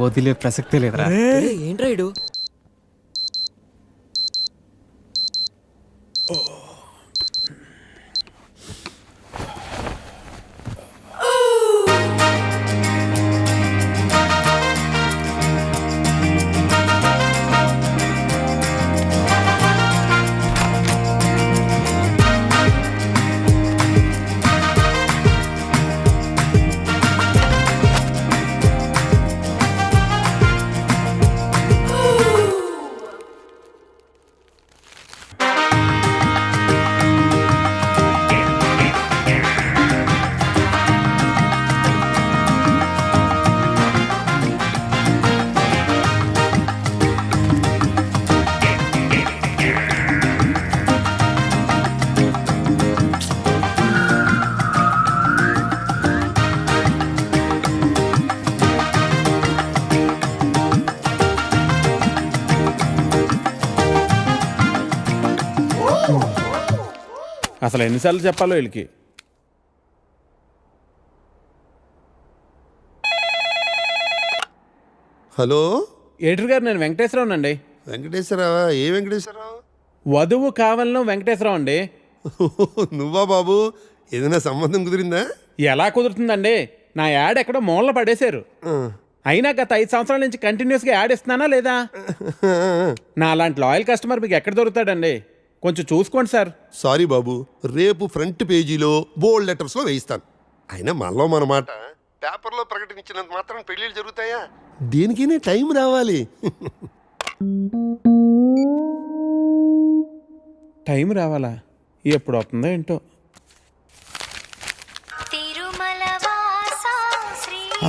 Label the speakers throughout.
Speaker 1: వదిలే ప్రసక్తే లేదురా.
Speaker 2: ఏంట్రా ఇడు?
Speaker 3: అసలు ఎన్నిసార్లు చెప్పాలో వీళ్ళకి.
Speaker 4: హలో
Speaker 3: ఎడిటర్ గారు, నేను వెంకటేశ్వరరావు అండి.
Speaker 4: వెంకటేశ్వరరావా? ఏ వెంకటేశ్వరరావు?
Speaker 3: వధువు కావాలను వెంకటేశ్వరరావు అండి.
Speaker 4: నువ్వా బాబు? ఏదైనా సంబంధం కుదిరిందా?
Speaker 3: ఎలా కుదురుతుందండి? నా యాడ్ ఎక్కడో మూలన పడేశారు. అయినా గత 5 సంవత్సరాల నుంచి కంటిన్యూస్గా యాడ్ ఇస్తున్నానా లేదా? నా అలాంటి లాయల్ కస్టమర్ మీకు ఎక్కడ దొరుకుతాడండి? కొంచెం చూసుకోండి సార్.
Speaker 4: సారీ బాబు, రేపు ఫ్రంట్ పేజీలో బోల్డ్ లెటర్స్లో వేయిస్తాను. అయినా మనలో మన మాట పేపర్లో ప్రకటించినంత మాత్రం పెళ్ళిళ్ళు జరుగుతాయా? దేనికైనా టైం రావాలి.
Speaker 3: టైం రావాలా? ఎప్పుడు వస్తుందో ఏంటో.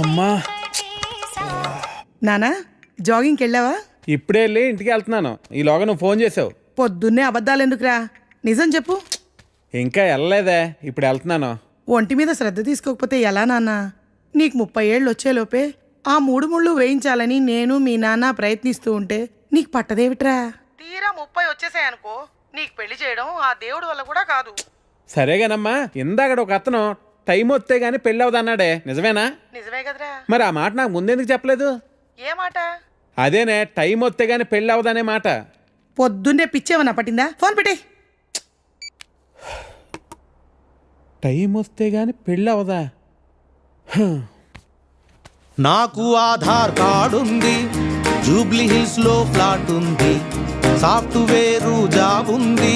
Speaker 3: అమ్మా
Speaker 5: నానా, జాగింగ్కి వెళ్ళావా?
Speaker 3: ఇప్పుడే వెళ్ళి ఇంటికి వెళ్తున్నాను. ఈలోగా నువ్వు ఫోన్ చేసావు.
Speaker 5: పొద్దున్నే అబద్ధాలు ఎందుకురా, నిజం చెప్పు.
Speaker 3: ఇంకా వెళ్ళలేదే, ఇప్పుడు వెళ్తున్నాను.
Speaker 5: ఒంటి మీద శ్రద్ధ తీసుకోకపోతే ఎలా నాన్న? నీకు 30 ఏళ్ళు వచ్చేలోపే ఆ 3 ముళ్ళు వేయించాలని నేను మీ నాన్న ప్రయత్నిస్తూ ఉంటే నీకు పట్టదేవిట్రా? తీరా 30 వచ్చేసాయనుకో, నీకు పెళ్లి చేయడం ఆ దేవుడి వల్ల కూడా కాదు.
Speaker 3: సరేగానమ్మా, ఇందాక ఒక అతను టైం వస్తే గానీ పెళ్ళి అవదన్నాడే, నిజమేనా?
Speaker 5: నిజమే కదరా.
Speaker 3: మరి ఆ మాట నాకు ముందెందుకు చెప్పలేదు?
Speaker 5: ఏ మాట?
Speaker 3: అదేనే, టైం వస్తే గానీ పెళ్ళి అవదనే మాట.
Speaker 5: పొద్దున్నే పిచ్చేమన్నా పట్టిందా? ఫోన్ పెట్టే.
Speaker 3: టైం వస్తే గానీ పెళ్ళి అవదా?
Speaker 6: నాకు ఆధార్ కార్డు ఉంది, జూబ్లీ హిల్స్ లో ఫ్లాట్ ఉంది, సాఫ్ట్వేర్ జాబ్ ఉంది,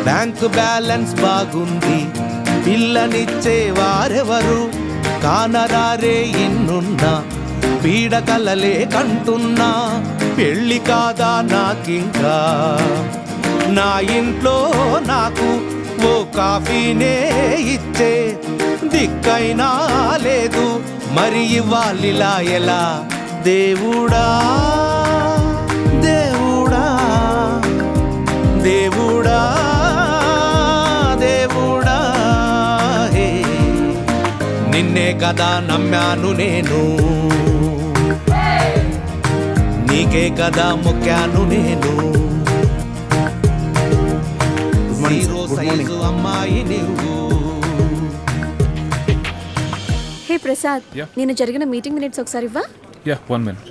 Speaker 6: బ్యాంక్ బ్యాలెన్స్ బాగుంది, పిల్లనిచ్చే వారెవరు కానరారే ఇన్నున్నా, పీడకలలే కంటున్నా, పెళ్ళి కాదా నాకింకా, నా ఇంట్లో నాకు ఓ కాఫీనే ఇచ్చే దిక్కైనా లేదు, మరి ఇవ్వాలిలా ఎలా? దేవుడా దేవుడా దేవుడా దేవుడా, హే నిన్నే కదా నమ్మాను నేను, నీకే కదా మొక్కాను నేను, జీరో సైజు అమ్మాయి నువ్వు.
Speaker 7: హే ప్రసాద్, నేను జరిగిన మీటింగ్ మినిట్స్ ఒకసారి ఇవ్వా?
Speaker 1: Yeah, 1 minute.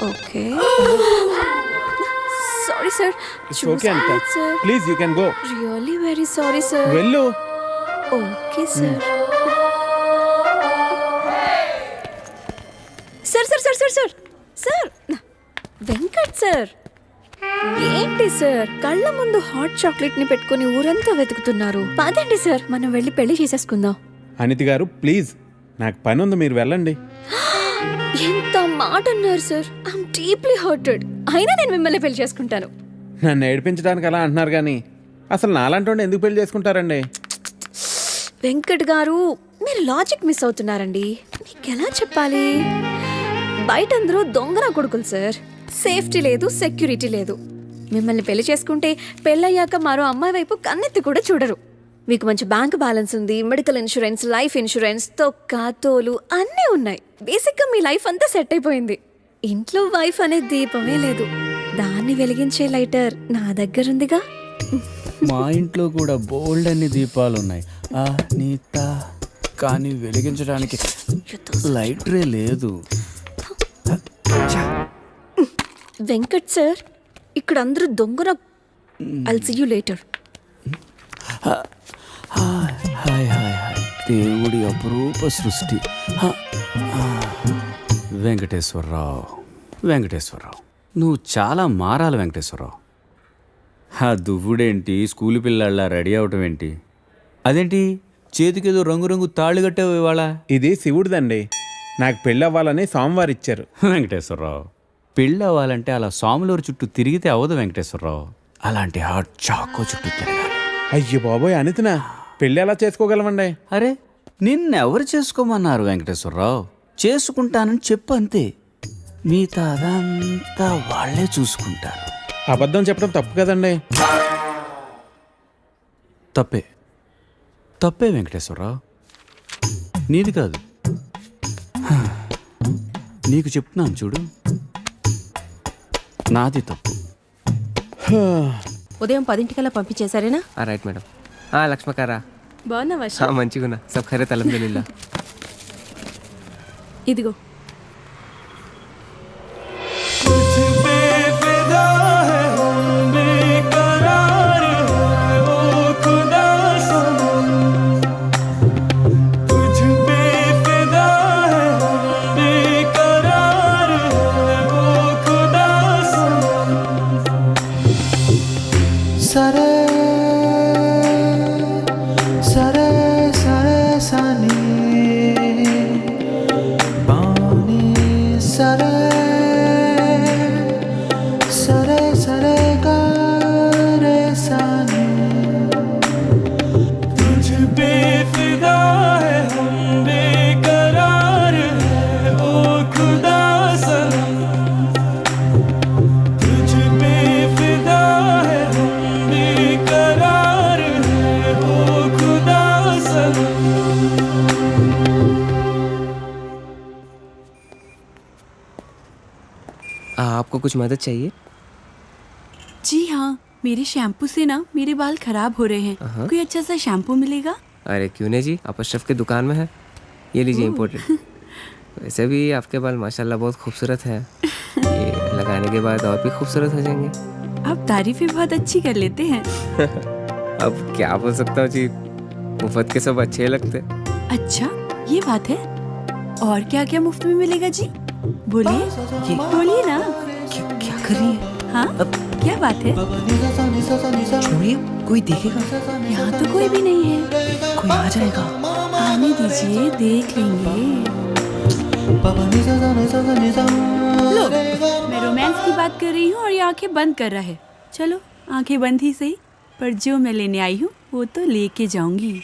Speaker 7: Okay. Sorry sir.
Speaker 3: It's okay అంట. Please you can go.
Speaker 7: Really very sorry sir.
Speaker 3: వెళ్ళు.
Speaker 7: Okay sir. Sir sir sir sir sir sir Venkat sir, ఏంటి సార్ కళ్ళ ముందు హాట్ చాక్లెట్ ని పెట్టుకుని ఊరంతా వెతుకుతున్నారు? పదండి సార్, మనం వెళ్ళి పెళ్లి చేసేసుకుందాం.
Speaker 3: అనితి గారు ప్లీజ్, నాకు పని ఉంది, మీరు వెళ్ళండి.
Speaker 7: ఎంత మాట అన్నారు సార్, ఐఎమ్ డీప్లీ హర్టెడ్. అయినా నేను మిమ్మల్ని పెళ్లి చేసుకుంటాను.
Speaker 3: నన్ను ఏడిపించడానికి అలా అంటున్నారు కానీ అసలు నాలాంటి ఎందుకు పెళ్లి చేసుకుంటారండి?
Speaker 7: వెంకట్ గారు, మీరు లాజిక్ మిస్ అవుతున్నారండి. నీకెలా చెప్పాలి? బయట అందరూ దొంగన కొడుకులు సార్. సేఫ్టీ లేదు, సెక్యూరిటీ లేదు. మిమ్మల్ని పెళ్లి చేసుకుంటే పెళ్ళయ్యాక మరో అమ్మాయి వైపు కన్నెత్తి కూడా చూడరు. మీకు మంచి బ్యాంక్ బ్యాలెన్స్ ఉంది, మెడికల్ ఇన్సూరెన్స్, లైఫ్ ఇన్సూరెన్స్, తొక్క తోలు అన్నీ ఉన్నాయి. బేసిక్గా మీ లైఫ్ అంతా సెట్ అయిపోయింది. ఇంట్లో వైఫ్ అనే దీపమే లేదు, దాన్ని వెలిగించే లైటర్ నా దగ్గర ఉందిగా.
Speaker 2: మా ఇంట్లో కూడా బోల్డ్ అన్ని దీపాలున్నాయి,
Speaker 1: నీత కానీ వెలిగించడానికి లైటరే లేదు.
Speaker 7: వెంకట్ సార్, ఇక్కడ అందరూ దొంగన. I'll see you later.
Speaker 1: Hi hi hi hi. దేవుడి అపురూప సృష్టి. వెంకటేశ్వరరావు, వెంకటేశ్వరరావు, నువ్వు చాలా మారాలి వెంకటేశ్వరరావు. దువ్వుడేంటి, స్కూల్ పిల్లల్లా రెడీ అవటం ఏంటి? అదేంటి చేతికేదో రంగురంగు తాళి కట్టావు ఇవాళ?
Speaker 3: ఇది శివుడిదండి. నాకు పెళ్ళి అవ్వాలని స్వామివారు ఇచ్చారు.
Speaker 1: వెంకటేశ్వరరావు, పెళ్ళి అవ్వాలంటే అలా స్వాములూరు చుట్టూ తిరిగితే అవ్వదు వెంకటేశ్వరరావు. అలాంటి హాట్ చాకో చుట్టూ తిరగాలి.
Speaker 3: అయ్యో బాబోయ్, అనితనా పెళ్ళి ఎలా చేసుకోగలమండి?
Speaker 1: అరే నిన్నెవరు చేసుకోమన్నారు వెంకటేశ్వరరావు? చేసుకుంటానని చెప్పు అంతే. మిగతా అదంతా వాళ్ళే చూసుకుంటారు.
Speaker 3: అబద్ధం చెప్పడం తప్పు కదండి.
Speaker 1: తప్పే, తప్పే వెంకటేశ్వరరావు, నీది కాదు. నీకు చెప్తున్నాను చూడు, నాది తప్పు.
Speaker 2: ఉదయం 10 పంపించేశారేనా?
Speaker 8: Right madam. లక్ష్మకారా
Speaker 2: బాగున్నావా?
Speaker 8: మంచిగున్నా. సబ్ ఖైరత్ అల్హమ్దులిల్లాహ్.
Speaker 2: ఇదిగో.
Speaker 8: आपको कुछ मदद चाहिए?
Speaker 2: जी हाँ, मेरे शैम्पू से ना मेरे बाल खराब हो रहे हैं. कोई अच्छा सा शैम्पू मिलेगा?
Speaker 8: अरे क्यों नहीं जी, आप अशरफ की दुकान में है. ये लीजिए इम्पोर्टेड. वैसे भी आपके बाल माशाल्लाह बहुत खूबसूरत है. ये लगाने के बाद और भी खूबसूरत हो जाएंगे.
Speaker 2: आप तारीफें बहुत अच्छी कर लेते हैं.
Speaker 8: अब क्या बोल सकता हूँ जी, मुफ्त के सब अच्छे लगते.
Speaker 2: अच्छा ये बात है. और क्या क्या मुफ्त में मिलेगा जी? बोलिए बोलिए ना.
Speaker 8: क्या कर रही है?
Speaker 2: हाँ क्या बात है?
Speaker 8: छोड़िए, कोई देखेगा.
Speaker 2: यहाँ तो कोई भी नहीं है.
Speaker 8: कोई आ जाएगा.
Speaker 2: आने दीजिए, देख लेंगे. लो, मैं रोमांस की बात कर रही हूँ और ये आंखें बंद कर रहा है. चलो आंखें बंद ही सही, पर जो मैं लेने आई हूँ वो तो लेके जाऊंगी.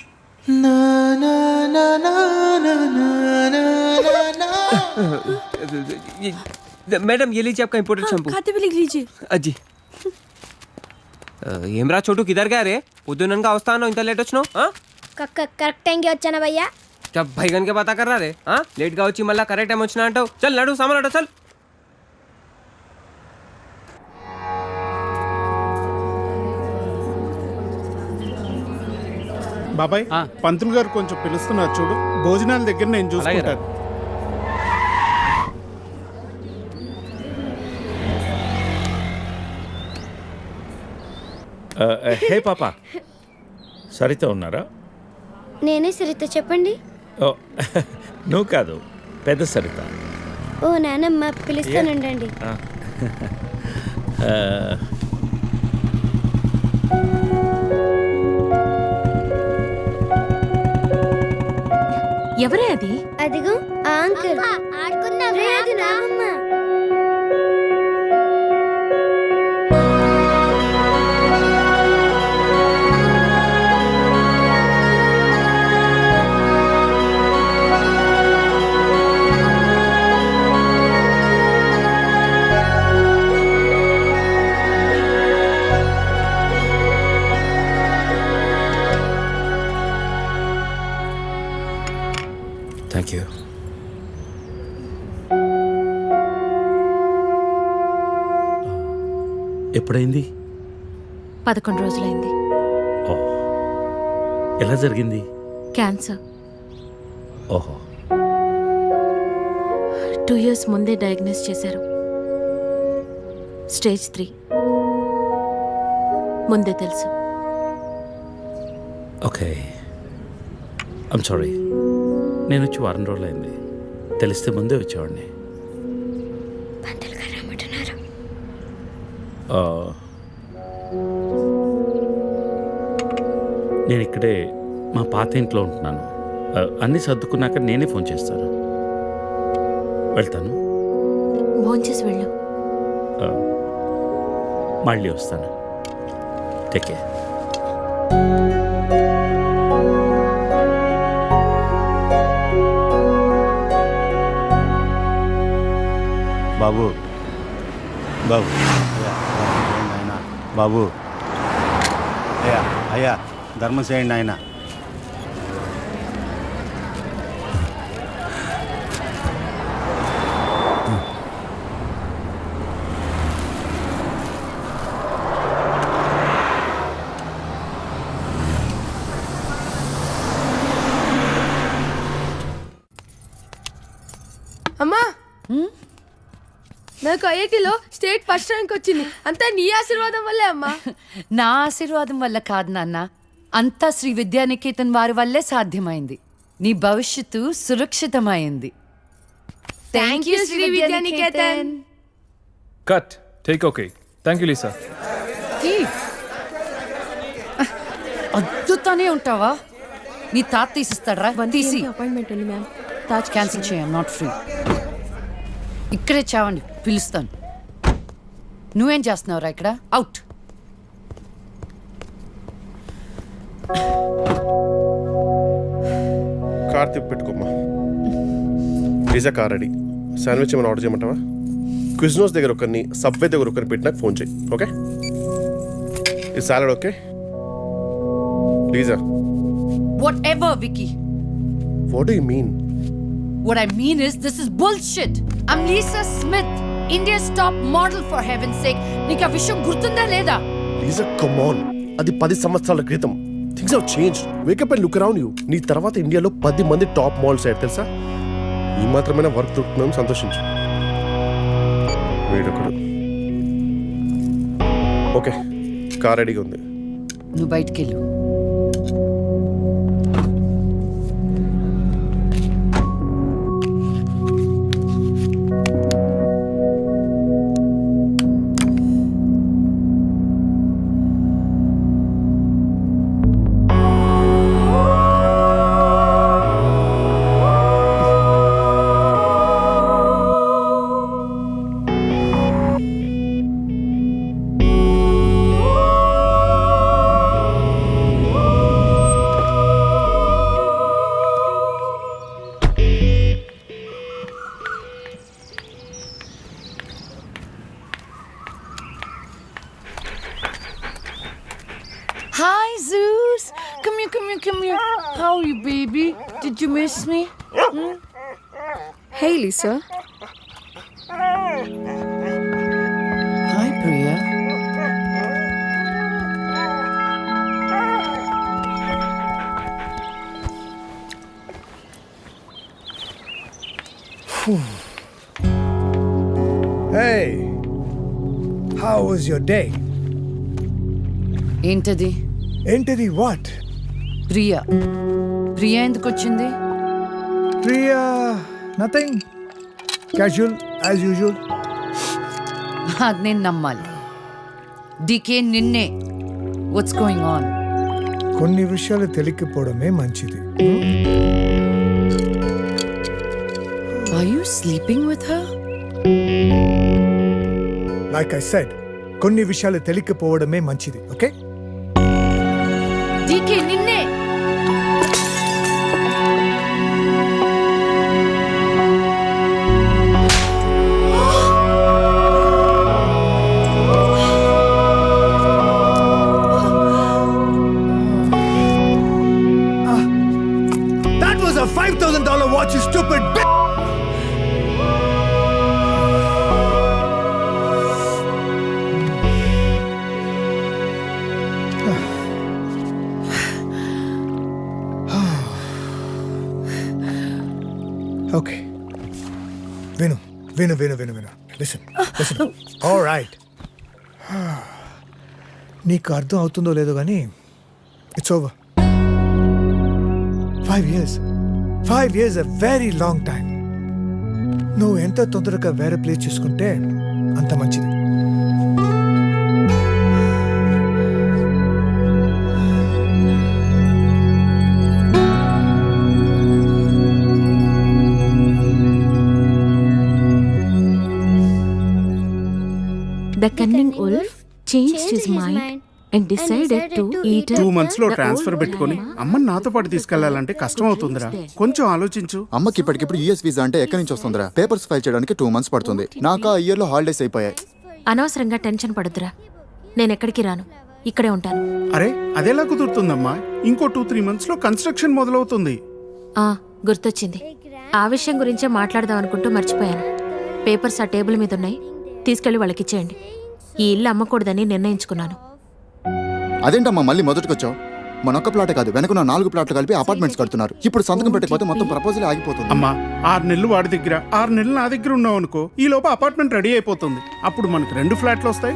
Speaker 8: मैडम ये लीजिए आपका इम्पोर्टेड शैम्पू.
Speaker 2: खाते भी लिख लीजिए.
Speaker 8: అజ్జి ఏమ్రా చోటు కిదర్ గా రే పొద్దుననగా వస్తాను ఇంత లేట్ వచ్చినావు.
Speaker 9: కరెక్ట్ టైంకి వచ్చానా భయ్యా?
Speaker 8: क्या भैगन के बात कर रहा रे. लेट గా వచ్చి మళ్ళా కరెక్ట్ టైం వచ్చినా అంటావు. చల్ నడు సామాన్ అట చల్.
Speaker 10: బాబాయ్, పంతులు గారు కొంచెం పిలుస్తున్నారు చూడు. భోజనాల దగ్గర నేను చూసుకుంటాను.
Speaker 11: హే పాప, సరిత ఉన్నారా?
Speaker 9: నేనే సరిత, చెప్పండి.
Speaker 11: ఓ నువ్వు కాదు, పెద్ద సరిత.
Speaker 9: ఓ నానమ్మ, పిలుస్తానండి.
Speaker 2: ఎవరే అది?
Speaker 9: అదిగో ఆ అంకుల్. ఆడుకుందాం. లేదు నానమ్మ.
Speaker 11: Thank you. ఎప్పుడైంది?
Speaker 2: 11 రోజులైంది.
Speaker 11: ఎలా జరిగింది?
Speaker 12: క్యాన్సర్.
Speaker 11: ఓహో.
Speaker 12: 2 years ముందే డయాగ్నోస్ చేశారు. స్టేజ్ 3 ముందే తెలుసు.
Speaker 11: Okay, I'm sorry. నేను వచ్చి 1 రోజులు అయింది. తెలిస్తే ముందే వచ్చేవాడిని. నేను ఇక్కడే మా పాత ఇంట్లో ఉంటున్నాను. అన్నీ సర్దుకున్నాక నేనే ఫోన్ చేస్తాను. వెళ్తాను.
Speaker 12: భోంచేసి వెళ్ళు.
Speaker 11: మళ్ళీ వస్తాను. Take care.
Speaker 13: బాబు బాబు బాబు అయ్యా అయ్యా ధర్మం చేయండి ఆయన.
Speaker 14: అమ్మా, నాకు ఐఐటీలో స్టేట్ ఫస్ట్ ర్యాంక్ వచ్చింది. అంతా నీ ఆశీర్వాదం వల్లే అమ్మా.
Speaker 15: నా ఆశీర్వాదం వల్ల కాదు నాన్న, అంతా శ్రీ విద్యానికేతన్ వారి వల్లే సాధ్యమైంది. నీ భవిష్యత్తు సురక్షితమైంది.
Speaker 14: Thank you Sri Vidyanikethan.
Speaker 16: Cut. Take okay. Thank you Lisa.
Speaker 15: అద్దుతానే ఉంటావా? నీ తాత తీసిస్తాడరా? తీసి
Speaker 12: అపాయింట్మెంట్ ఉంది మ్యామ్.
Speaker 15: తాజ్ క్యాన్సిల్ చేయం. Not free. ఇక్కడే చావండి, పిలుస్తాను. నువ్వేం చేస్తున్నావురా ఇక్కడ? అవుట్.
Speaker 17: కార్ తిప్పి పెట్టుకోమ్మా. Pizza car ready. శాండ్విచ్ ఏమైనా ఆర్డర్ చేయమంటావా? క్విజ్నోస్ దగ్గర ఒకరిని, సబ్వే దగ్గర ఒకరిని పెట్టి నాకు ఫోన్ చేయి. ఓకే? ఈ salad okay? లీజా.
Speaker 15: Whatever, Vicky.
Speaker 17: What do you mean?
Speaker 15: What I mean is, this is bullshit. I'm Lisa Smith, India's top model, for heaven's sake. నీకు ఆ విషయం గుర్తుందా లేదా?
Speaker 17: లీజా, కమ్ ఆన్. అది 10 సంవత్సరాల క్రితం. Things have changed. Wake up and look around you. నీ తర్వాత ఇండియాలో 10 మంది టాప్ మోడల్స్ అయ్యారు తెలుసా? ఈ మాత్రమైనా వర్క్ దొరుకుతుందని సంతోషించు. వీడొకడు. ఓకే, కార్ రెడీగా ఉంది.
Speaker 15: నువ్వు బయటికి వెళ్ళు. Hi, Zeus. Come here. How are you, baby? Did you miss me?
Speaker 7: Hey, Lisa.
Speaker 15: Hi, Priya.
Speaker 18: Hey, how was your day?
Speaker 15: ఏంటది?
Speaker 18: ఏంటిది? వాట్?
Speaker 15: ప్రియా. ప్రియా ఎందుకు వచ్చింది?
Speaker 18: Priya nothing, casual as usual.
Speaker 15: అది నేను నమ్మాలి. డీకే నిన్నే. What's going on?
Speaker 18: కొన్ని విషయాలు తెలియకపోవడమే మంచిది.
Speaker 15: Are you sleeping with her?
Speaker 18: Like I said, కొన్ని విషయాలు తెలియకపోవడమే మంచిది. ఓకే?
Speaker 15: డీకే నిన్నే.
Speaker 18: That was a $5,000 watch, you stupid bitch! Okay విను విను విను విను విను లిసన్ లిసన్ ఆల్ రైట్ నీకు అర్థం అవుతుందో లేదో కానీ it's over 5 years 5 years a very long time నువ్వు ఎంత తొందరగా వేరే ప్లేస్ చూసుకుంటే అంత మంచిది
Speaker 12: The cunning wolf changed his mind and decided to eat
Speaker 10: 2 months లో ట్రాన్స్ఫర్ పెట్టుకొని అమ్మని నాతో పాటు తీసుకెళ్లాలంటే కష్టం అవుతుందిరా. కొంచెం ఆలోచించు.
Speaker 19: అమ్మకి ఇప్పటికిప్పుడు యూఎస్ వీసా అంటే ఎక్కడి నుంచి వస్తుందిరా? పేపర్స్ ఫైల్ చేయడానికి 2 months పడుతుంది. నాకు ఆ ఇయర్ లో హాలిడేస్ అయిపోయాయి.
Speaker 12: అనవసరంగా టెన్షన్ పడొద్దురా. నేను ఎక్కడికి రాను, ఇక్కడే ఉంటాను.
Speaker 10: అరే అదెలా కుదురుతుందమ్మా? ఇంకో 2-3 months లో కన్స్ట్రక్షన్ మొదలవుతుంది.
Speaker 12: గుర్తొచ్చింది. ఆ విషయం గురించే మాట్లాడదాం అనుకుంటూ మర్చిపోయాను. పేపర్స్ ఆ టేబుల్ మీద ఉన్నాయి, తీసుకెళ్లి వాళ్ళకి ఇచ్చేయండి. ఈ ఇల్లు అమ్మకూడదని నిర్ణయించుకున్నాను.
Speaker 19: అదేంటమ్మా మళ్ళీ మొదటికొచ్చావు? మనొక్క ప్లాట్ కాదు, వెనకున్న 4 ప్లాట్లు కలిపి అపార్ట్మెంట్స్ కడుతున్నారు. ఇప్పుడు సంతకం పెట్టకపోతే మొత్తం ప్రపోజల్ ఆగిపోతుంది.
Speaker 10: అమ్మా 6 నెలలు వాడి దగ్గర 6 నెలలు నా దగ్గర ఉన్నావు అనుకో, ఈ లోపు అపార్ట్మెంట్ రెడీ అయిపోతుంది. అప్పుడు మనకు 2 ఫ్లాట్లు వస్తాయి.